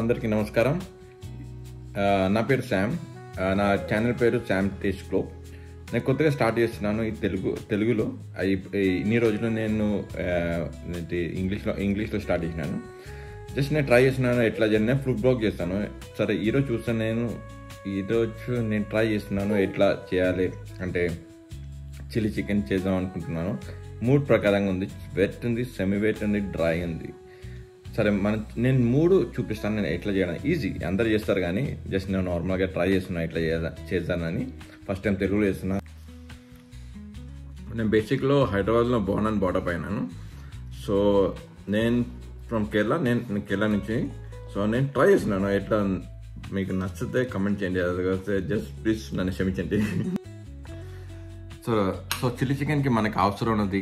అందరికీ నమస్కారం. నా పేరు శామ్. నా ఛానల్ పేరు శామ్ టేస్ట్ క్లో. నేను కొత్తగా స్టార్ట్ చేస్తున్నాను ఈ తెలుగులో. ఇన్ని రోజులు నేను ఇంగ్లీష్లో స్టార్ట్ చేసినాను. జస్ట్ నేను ట్రై చేస్తున్నాను ఎట్లా నేను ఫుడ్ బ్లాగ్ చేస్తాను. సరే ఈరోజు నేను ట్రై చేస్తున్నాను ఎట్లా చేయాలి అంటే చిల్లీ చికెన్ చేద్దాం అనుకుంటున్నాను. మూడు ప్రకారంగా ఉంది, వెట్ ఉంది, సెమీ వెట్ ఉంది, డ్రై ఉంది. సరే నేను మూడు చూపిస్తాను. నేను ఎట్లా చేయడం ఈజీ, అందరు చేస్తారు కానీ జస్ట్ నేను నార్మల్గా ట్రై చేస్తున్నాను ఎట్లా చేద్దానని. ఫస్ట్ టైం తెలుగులో చేస్తున్నా. నేను బేసిక్లో హైదరాబాద్లో బోర్న్ అండ్ బాటప్ అయినాను. సో నేను ఫ్రమ్ కేరళ, నేను కేరళ నుంచి. సో నేను ట్రై చేస్తున్నాను ఎట్లా. మీకు నచ్చితే కమెంట్ చేయండి, అది జస్ట్ ప్లీజ్ నన్ను క్షమించండి. సో చిల్లీ చికెన్కి మనకి అవసరం ఉన్నది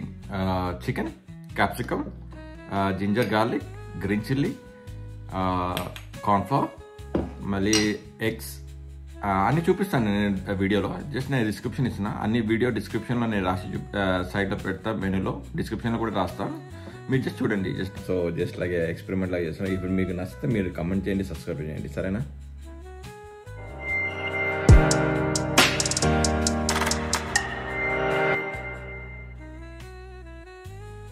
chicken, capsicum, ginger garlic, green chilli, cornflour, మళ్ళీ ఎగ్స్ అన్నీ చూపిస్తాను నేను వీడియోలో. జస్ట్ నేను డిస్క్రిప్షన్ ఇస్తున్నా, అన్ని వీడియో డిస్క్రిప్షన్లో నేను రాసి సైడ్లో పెడతా, మెనూలో డిస్క్రిప్షన్లో కూడా రాస్తాను. మీరు జస్ట్ చూడండి. జస్ట్ లాగే ఎక్స్పెరిమెంట్ లాగా చేస్తాను. ఇప్పుడు మీకు నచ్చితే మీరు కమెంట్ చేయండి, సబ్స్క్రైబ్ చేయండి, సరేనా?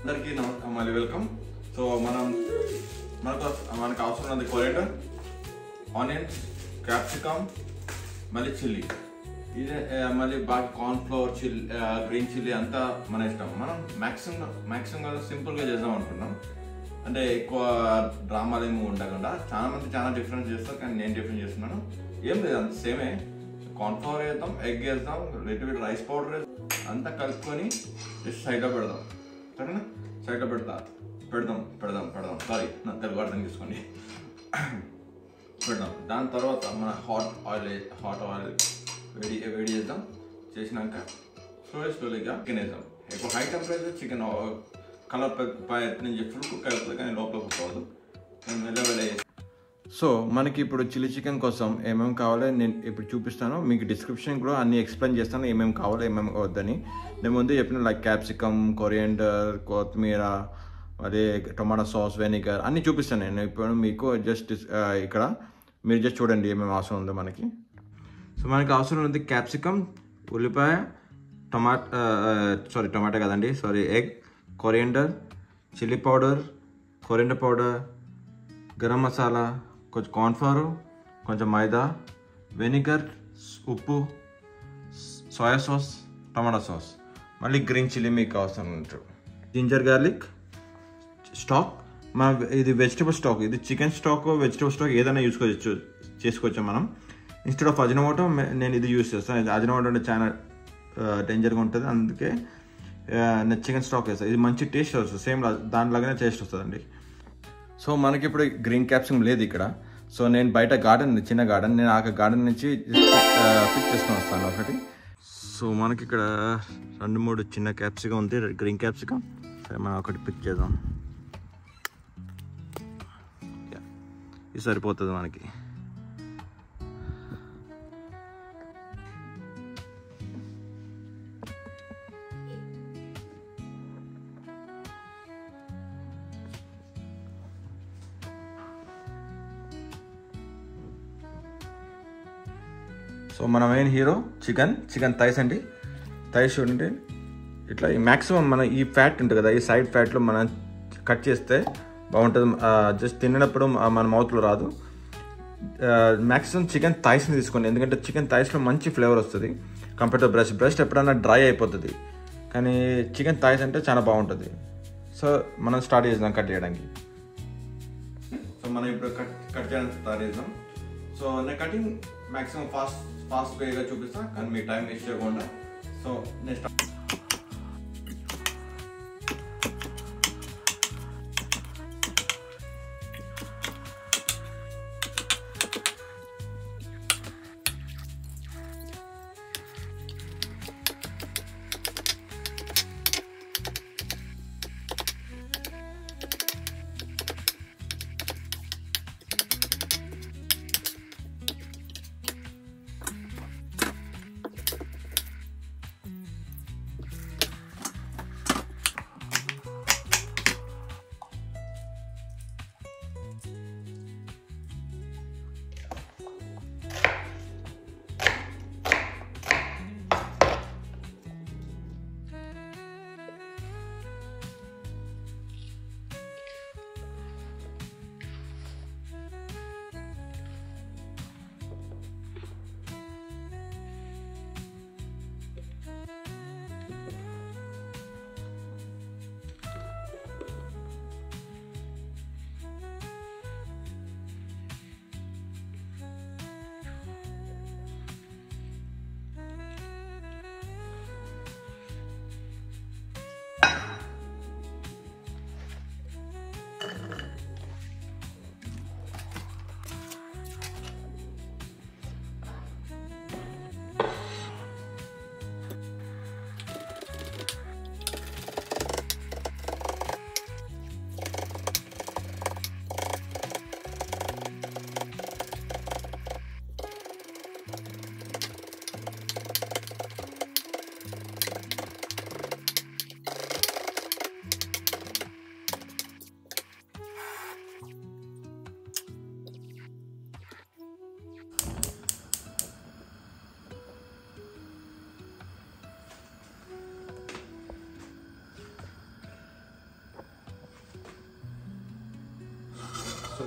అందరికీ మళ్ళీ వెల్కమ్. సో మనకు అవసరం ఉంది కొరియాండర్, ఆనియన్స్, క్యాప్సికమ్, మళ్ళీ చిల్లీ. ఇదే మళ్ళీ బాగా కార్న్ఫ్లవర్, గ్రీన్ చిల్లీ అంతా మన ఇష్టం. మనం మ్యాక్సిమం సింపుల్గా చేద్దాం అనుకున్నాం. అంటే ఎక్కువ డ్రామాలు ఏమి ఉండకుండా. చాలా మంది చాలా డిఫరెన్స్ చేస్తారు, కానీ నేను డిఫరెన్స్ చేస్తున్నాను. ఏం లేదు, అంత సేమే. కార్న్ఫ్లవర్ వేద్దాం, ఎగ్ వేద్దాం, లిటిల్ బిట్ రైస్ పౌడర్ వేద్దాం, అంతా కలుపుకొని జస్ట్ సైడ్లో పెడదాం, సరేనా? సైడ్లో పెడదాం. సారీ, నా తెలుగు అర్థం తీసుకోండి. పెడదాం. దాని తర్వాత మన హాట్ ఆయిల్ వేడి చేద్దాం. చేసినాక స్లోలీగా చికెన్ వేద్దాం. ఎక్కువ హై టెంపరేచర్ చికెన్ కలర్ నుంచి ఫుల్ కుక్ అవుతుంది, కానీ లోపల కుక్ అవ్వదు. నేను మెల్లగా. సో మనకి ఇప్పుడు చిల్లీ చికెన్ కోసం ఏమేమి కావాలో నేను ఇప్పుడు చూపిస్తాను. మీకు డిస్క్రిప్షన్ కూడా అన్ని ఎక్స్ప్లెయిన్ చేస్తాను ఏమేమి కావాలో ఏమేమి వద్దని. నేను ముందే చెప్పిన లైక్ క్యాప్సికమ్, కొరియాండర్, కొత్తిమీర, అదే టొమాటో సాస్, వెనిగర్ అన్నీ చూపిస్తాను నేను ఇప్పుడు మీకు. జస్ట్ ఇక్కడ మీరు జస్ట్ చూడండి ఏమేమి అవసరం ఉందో మనకి. సో మనకి అవసరం ఉంది క్యాప్సికమ్, ఉల్లిపాయ, టొమాటో కదండి, egg, coriander, chilli powder, coriander powder, garam masala, కొంచెం కార్న్ఫ్లవర్, కొంచెం మైదా, వెనిగర్, ఉప్పు, సోయా సాస్, టమాటో సాస్, మళ్ళీ గ్రీన్ చిల్లీ మీకు అవసరం ఉంటుంది. జింజర్ గార్లిక్ స్టాక్, ఇది వెజిటబుల్ స్టాక్. ఇది చికెన్ స్టాక్, వెజిటబుల్ స్టాక్ ఏదైనా చేసుకోవచ్చు మనం. ఇన్స్టెడ్ ఆఫ్ అజినోమోటో నేను ఇది యూజ్ చేస్తాను. ఇది అజినోమోటో అంటే చాలా డేంజర్గా ఉంటుంది, అందుకే నేను చికెన్ స్టాక్ వేస్తాను. ఇది మంచి టేస్ట్ వస్తుంది, సేమ్ దానిలాగానే టేస్ట్ వస్తుందండి. సో మనకి ఇప్పుడు గ్రీన్ క్యాప్సికమ్ లేదు ఇక్కడ. సో నేను బయట చిన్న గార్డెన్, నేను ఆ గార్డెన్ నుంచి పిక్ చేసుకొని వస్తాను ఒకటి. సో మనకి ఇక్కడ 2-3 చిన్న క్యాప్సికమ్ ఉంది, గ్రీన్ క్యాప్సికమ్. సరే మనం ఒకటి పిక్ చేద్దాం. ఇది సరిపోతుంది మనకి. సో మన మెయిన్ హీరో చికెన్ థైస్ అండి. థైస్ చూడండి, ఇట్లా మ్యాక్సిమం మన ఈ ఫ్యాట్ ఉంటుంది కదా, ఈ సైడ్ ఫ్యాట్లో మనం కట్ చేస్తే బాగుంటుంది. జస్ట్ తినేటప్పుడు మన మౌత్లో రాదు. మ్యాక్సిమం చికెన్ థైస్ని తీసుకోండి, ఎందుకంటే చికెన్ థైస్లో మంచి ఫ్లేవర్ వస్తుంది కంపేర్ టు బ్రెస్ట్ ఎప్పుడైనా డ్రై అయిపోతుంది, కానీ చికెన్ థైస్ అంటే చాలా బాగుంటుంది. సో మనం స్టార్ట్ చేద్దాం కట్ చేయడానికి. సో మనం ఇప్పుడు కట్ చేయడానికి స్టార్ట్ చేద్దాం. సో నేను కటింగ్ మ్యాక్సిమం ఫాస్ట్ వేగా చూపిస్తాను, కానీ మీ టైం వేస్ట్ చేయకుండా. సో నెక్స్ట్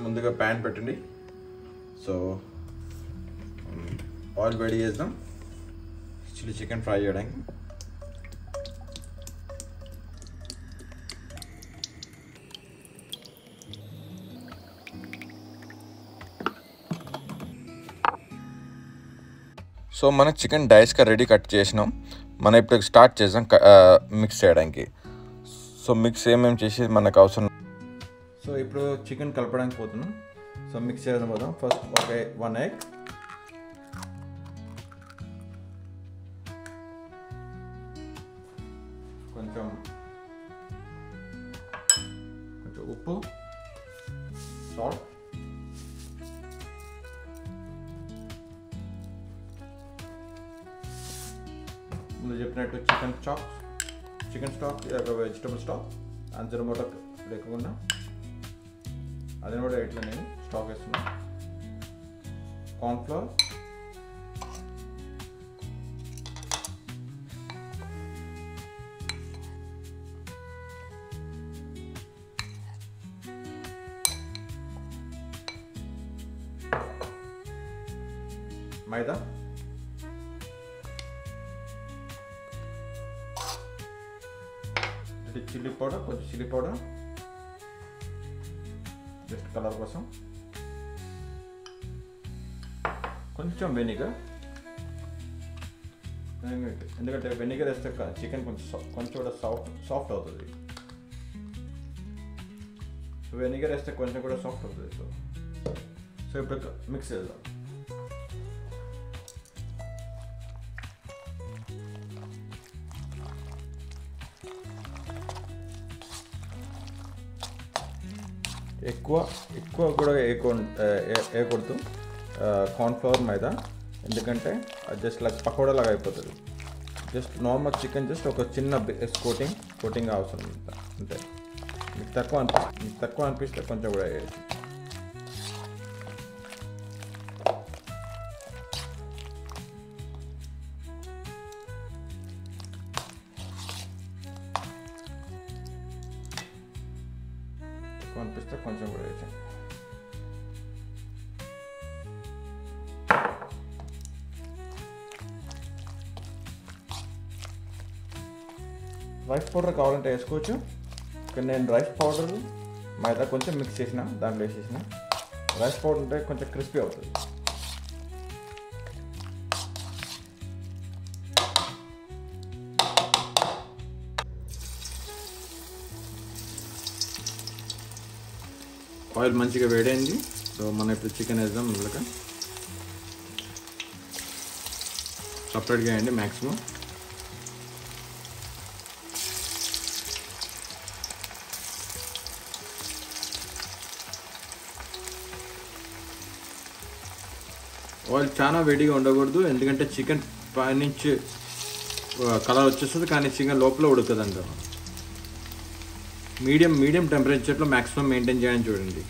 ముందుగా ప్యాన్ పెట్టండి. సో ఆయిల్ వేడి చేద్దాం చిల్లీ చికెన్ ఫ్రై చేయడానికి. సో మన చికెన్ డైస్గా రెడీ కట్ చేసినాం. మనం ఇప్పుడు స్టార్ట్ చేద్దాం మిక్స్ చేయడానికి. సో మిక్స్ ఏమేమి చేసి మనకు అవసరం. సో ఇప్పుడు చికెన్ కలపడానికి పోతున్నాం. సో మిక్స్ చేయడం పోదాం. ఫస్ట్ ఒక 1 egg, కొంచెం ఉప్పు, సాల్ట్, ముందు చెప్పినట్టు చికెన్ స్టాక్, వెజిటబుల్ స్టాక్ అంజరం మూట లేకుండా అది కూడా ఇట్లా నేను స్టాక్ వేస్తున్నా. కార్న్ఫ్లవర్, మైదా, చిల్లీ పౌడర్, కొంచెం చిల్లీ పౌడర్ జస్ట్ కలర్ కోసం, కొంచెం వెనిగర్, ఎందుకంటే వెనిగర్ వేస్తే చికెన్ కొంచెం కూడా సాఫ్ట్ అవుతుంది. సో వెనిగర్ వేస్తే కొంచెం కూడా సాఫ్ట్ అవుతుంది. సో ఇప్పుడు మిక్స్ చేద్దాం. ఎక్కువ కూడా వేయకూడదు కార్న్ఫ్లవర్ మైదా, ఎందుకంటే అది జస్ట్ లైక్ పకోడా లాగా అయిపోతుంది. జస్ట్ నార్మల్ చికెన్ జస్ట్ ఒక చిన్న కోటింగ్ అవసరం అంతే. మీకు తక్కువ అనిపిస్తే కొంచెం కూడా వేయచ్చు. అనిపిస్తే కొంచెం కూడా వేసాం. రైస్ పౌడర్ కావాలంటే వేసుకోవచ్చు, కానీ నేను రైస్ పౌడర్ మైదా కొంచెం మిక్స్ చేసిన దాంట్లో వేసేసిన. రైస్ పౌడర్ ఉంటే కొంచెం క్రిస్పీ అవుతుంది. ఆయిల్ మంచిగా వేడైంది. సో మనం ఇప్పుడు చికెన్ వేద్దాం. ముందుగా సపరేట్గా వేయండి మ్యాక్సిమం. ఆయిల్ చాలా వేడిగా ఉండకూడదు, ఎందుకంటే చికెన్ పై నుంచి కలర్ వచ్చేస్తుంది కానీ చికెన్ లోపల ఉడకదంట. మీడియం టెంపరేచర్లో మ్యాక్సిమం మెయింటైన్ చేయడానికి చూడండి.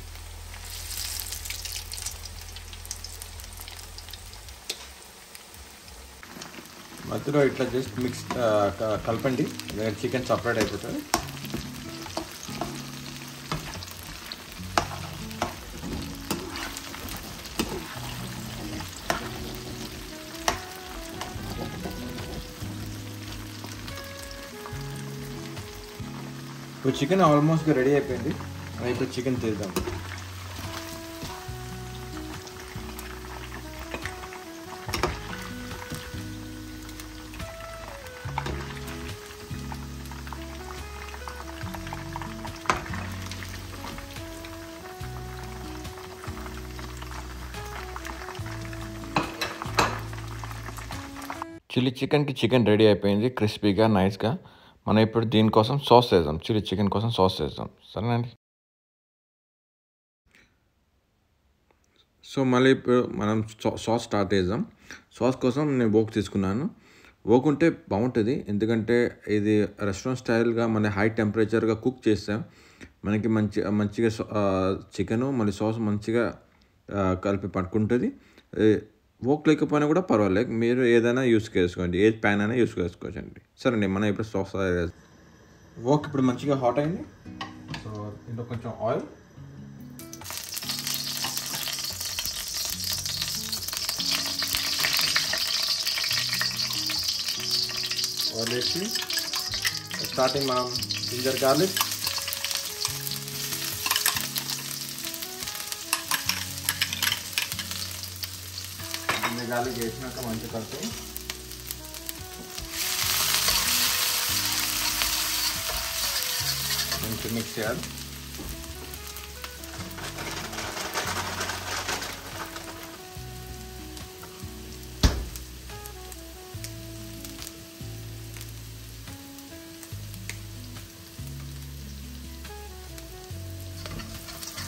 మధ్యలో ఇట్లా జస్ట్ మిక్స్ కలపండి, చికెన్ సపరేట్ అయిపోతుంది. ఇప్పుడు చికెన్ ఆల్మోస్ట్గా రెడీ అయిపోయింది. ఇప్పుడు చికెన్ తీద్దాం. చిల్లీ చికెన్ రెడీ అయిపోయింది, క్రిస్పీగా నైస్గా. మనం ఇప్పుడు దీనికోసం సాస్ వేద్దాం. చిల్లీ చికెన్ కోసం సాస్ వేద్దాం. సరేనండి. సో మళ్ళీ ఇప్పుడు మనం సాస్ స్టార్ట్ చేద్దాం. సాస్ కోసం నేను వోక్ తీసుకున్నాను. వోక్ ఉంటే బాగుంటుంది, ఎందుకంటే ఇది రెస్టారెంట్ స్టైల్గా మన హై టెంపరేచర్గా కుక్ చేస్తాం. మనకి మంచిగా చికెను మళ్ళీ సాస్ మంచిగా కలిపి పట్టుకుంటుంది. వోక్ లేకపోయినా కూడా పర్వాలేదు, మీరు ఏదైనా యూస్ చేసుకోండి, ఏ ప్యాన్ అయినా యూస్ చేసుకోవచ్చండి. సరే మనం ఇప్పుడు సాస్ వోక్ ఇప్పుడు మంచిగా హాట్ అయింది. సో ఇందులో కొంచెం ఆయిల్, వదిలేసి స్టార్టింగ్ మనం జింజర్ గార్లిక్, జింజర్ గార్లిక్ వేసినాక మంచిగా కలిపి మంచిగా మిక్స్ చేయాలి.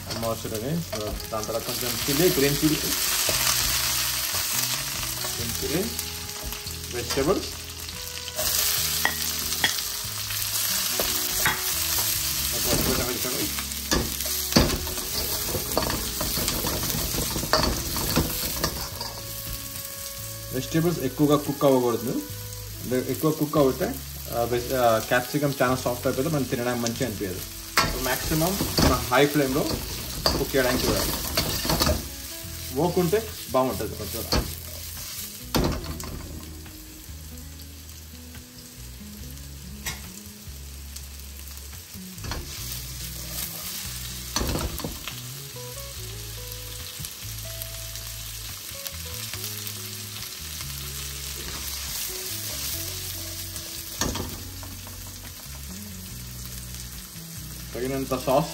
Almost ready. దాని తర్వాత కొంచెం గ్రీన్ చిల్లీ, వెజిటేబుల్స్, వెజిటేబుల్స్ ఎక్కువగా కుక్ అవ్వకూడదు. ఎక్కువ కుక్ అవుతే క్యాప్సికమ్ చాలా సాఫ్ట్ అయిపోతే మనం తినడానికి మంచిగా అనిపించదు. మ్యాక్సిమం మన హై ఫ్లేమ్లో కుక్ చేయడానికి చూడాలి. ఓకుంటే బాగుంటుంది కొంచెం. తగినంత సాస్,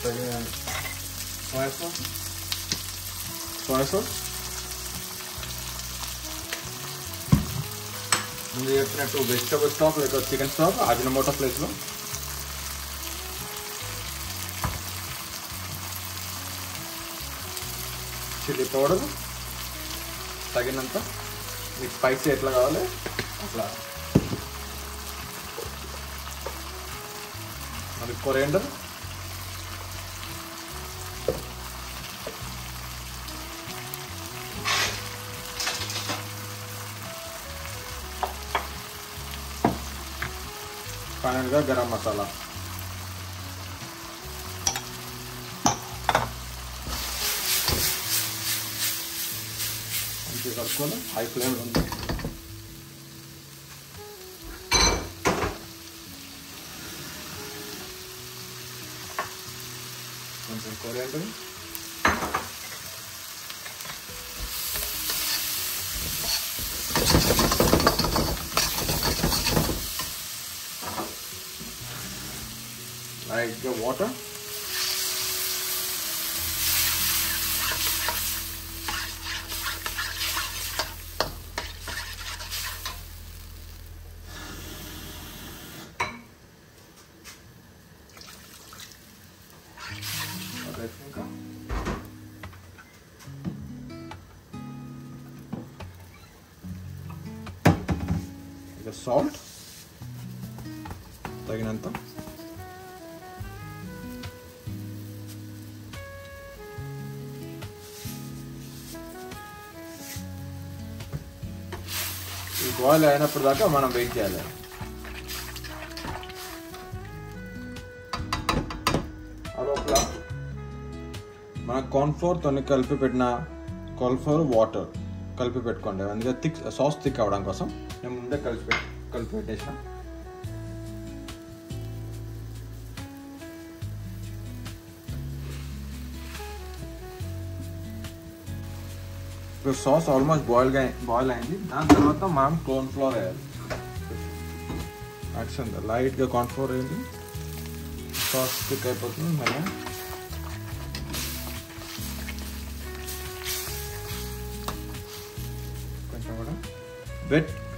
తగినంత సోయా సాస్, ముందు చెప్పినట్టు వెజిటబుల్ స్టాక్ లేదా చికెన్ స్టాక్ అజినోమోటో ప్లేస్లో, చిల్లీ పౌడర్ తగినంత, మీకు స్పైసీ ఎట్లా కావాలి అట్లా, మరి కొరియాండర్, ఫైనల్గా గరం మసాలా. మంచిగా కలుపుకొని హై ఫ్లేమ్ ఉంది. కొంచెం కొరియాండర్, లైట్గా వాటర్, ఇక సాల్ట్ తగినంత, ఈ బాయిల్ అయినప్పుడు దాకా మనం వెయిట్ చేయాలి. లోపల మన కార్న్ఫ్లోర్ తోని కలిపి పెట్టిన కార్న్ఫ్లోర్ వాటర్ కలిపి పెట్టుకోండి. అందుకే థిక్ సాస్ థిక్ అవడం కోసం నేను ముందే కలిపి పెట్టేసిన. ఇప్పుడు సాస్ ఆల్మోస్ట్ బాయిల్ అయింది. దాని తర్వాత మనం కార్న్ఫ్లోర్ వేయాలి. యాక్షన్ లైట్గా కార్న్ఫ్లోర్ వేయండి, సాస్ థిక్ అయిపోతుంది. మళ్ళీ కొంచెం కూడా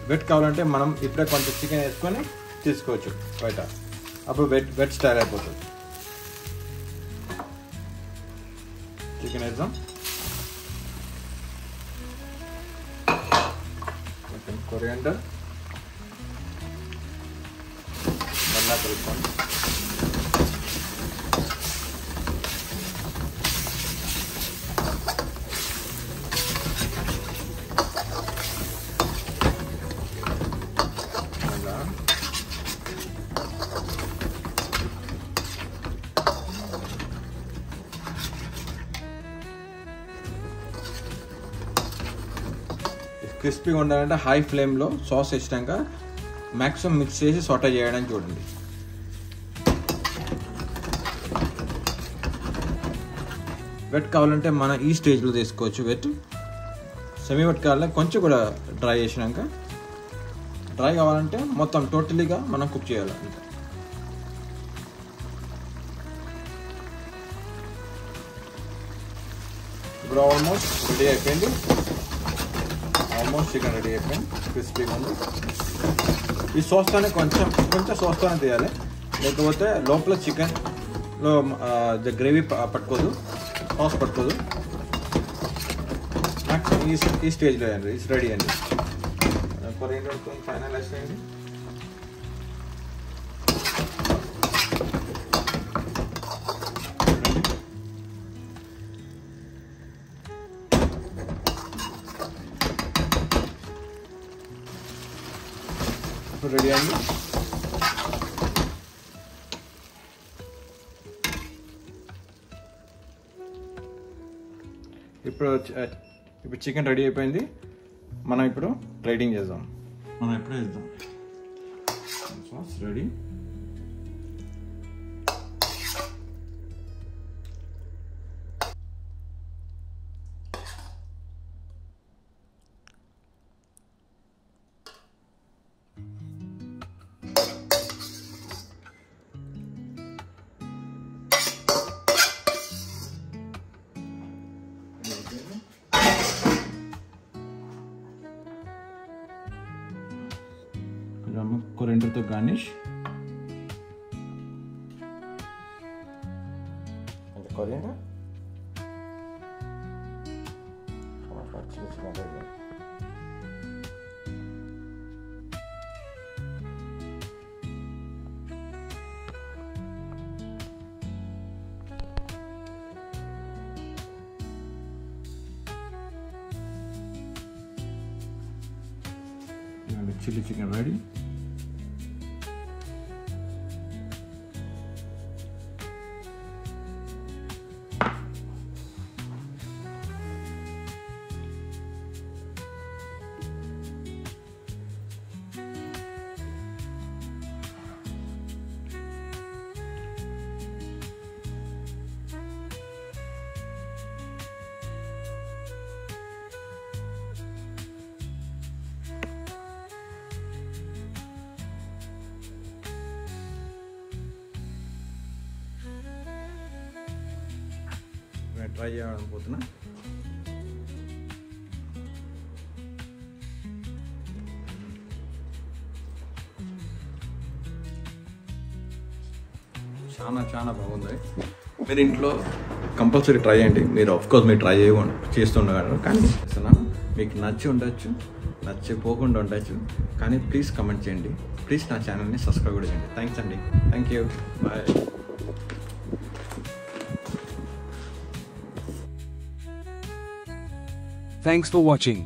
వెట్ కావాలంటే మనం ఇప్పుడే కొంచెం చికెన్ వేసుకొని తీసుకోవచ్చు బయట, అప్పుడు వెట్ స్టైల్ అయిపోతుంది. చికెన్ వేద్దాం, కొంచెం కొరియాండర్, మళ్ళా కలుపుకోండి. క్రిస్పీగా ఉండాలంటే హై ఫ్లేమ్లో సాస్ వేసినాక మ్యాక్సిమం మిక్స్ చేసి సోటా చేయడానికి చూడండి. వెట్ కావాలంటే మనం ఈ స్టేజ్లో తీసుకోవచ్చు. వెట్ సెమీ వెట్ కావాలంటే కొంచెం కూడా డ్రై చేసినాక, డ్రై కావాలంటే మొత్తం టోటలీగా మనం కుక్ చేయాలి. ఇప్పుడు ఆల్మోస్ట్ రెడీ అయిపోయింది. ఆల్మోస్ట్ చికెన్ రెడీ అయిపోయింది, క్రిస్పీగా ఉంది. ఈ సాస్తోనే కొంచెం సాస్తోనే తీయాలి, లేకపోతే లోపల చికెన్లో గ్రేవీ పట్టుకోదు, సాస్ పట్టుకోదు. మ్యాక్సిమం ఈ స్టేజ్లో అండి ఇట్స్ రెడీ అండి. కొరియాండర్తో ఫైనలైజ్ చేయండి. రెడీ అండి. ఇప్పుడు చికెన్ రెడీ అయిపోయింది. మనం ఇప్పుడు ప్లేటింగ్ చేద్దాం. మనం ఎప్పుడే చేద్దాం. Sauce ready. కొరియాండర్తో garnish. Coriander chilli chicken ready. Try చేయాలనుకుంటున్నా. చాలా బాగుంది. మీరు ఇంట్లో కంపల్సరీ ట్రై చేయండి. మీరు ఆఫ్కోర్స్ మీరు ట్రై చేస్తుండగలరు, కానీ మీకు నచ్చి ఉండొచ్చు, నచ్చిపోకుండా ఉండొచ్చు. కానీ ప్లీజ్ కమెంట్ చేయండి, ప్లీజ్ నా ఛానల్ని సబ్స్క్రైబ్ కూడా చేయండి. థ్యాంక్స్ అండి. Thank you. Bye. Thanks for watching.